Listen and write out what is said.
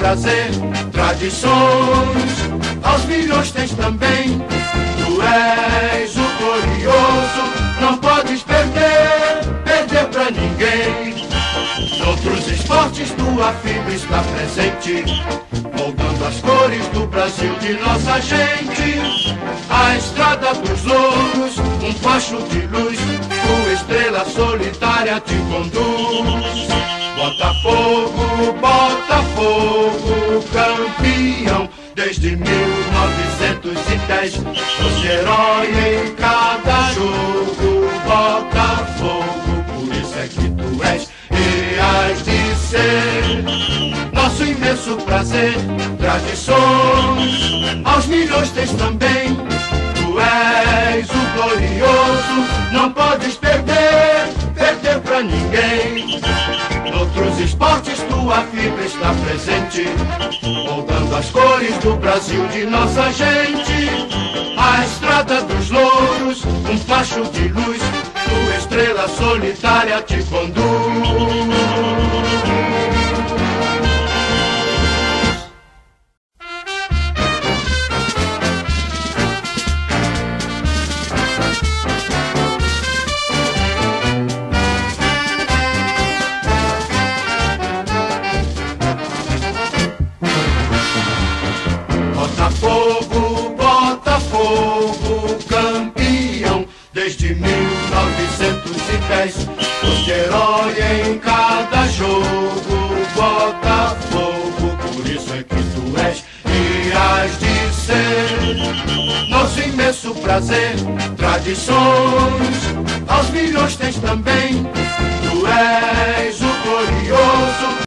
prazer, tradições, aos milhões tens também. Tu és o glorioso, não podes perder pra ninguém. Noutros esportes tua fibra está presente, moldando as cores do Brasil de nossa gente. A estrada dos louros, um facho de luz, tua estrela solitária te conduz. Botafogo, Botafogo, campeão desde 1910. Fosse herói em cada jogo, Botafogo, por isso é que tu és e hás de ser nosso imenso prazer. Tradições, aos milhões tens também. Tu és o glorioso, não podes perder pra ninguém. Noutros esportes tua fibra está presente, moldando as cores do Brasil de nossa gente. A estrada dos louros, um facho de luz, tua estrela solitária te conduz. Botafogo, Botafogo, campeão desde 1910. Foste herói em cada jogo, Botafogo, por isso é que tu és e hás de ser nosso imenso prazer. Tradições, aos milhões tens também. Tu és o glorioso,